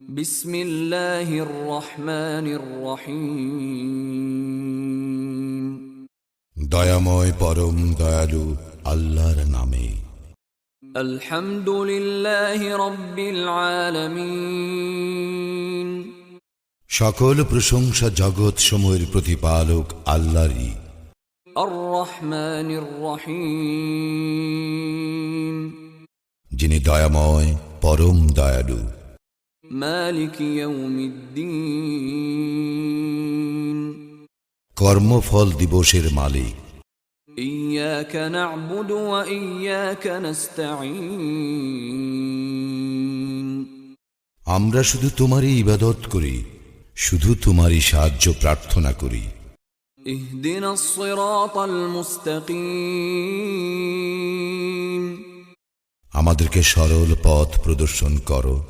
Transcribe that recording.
বিসমিল্লাহির রহমানির রহিম। দয়াময় পরম দয়ালু আল্লাহর নামে। আলহামদুলিল্লাহি রাব্বিল আলামিন। সকল প্রশংসা জগৎ সমূহের প্রতিপালক আল্লাহরই। আর রহমানির রহিম। যিনি দয়াময় পরম দয়ালু। মালিক ইয়াউমিদ্দিন। কর্মফল দিবসের মালিক। ইয়াকা না'বুদু ওয়া ইয়াকা নাস্তাঈন। আমরা শুধু তোমারই ইবাদত করি, শুধু তোমারই সাহায্য প্রার্থনা করি। ইহদিনাস সিরাতাল মুস্তাকিম। আমাদেরকে সরল পথ প্রদর্শন করো।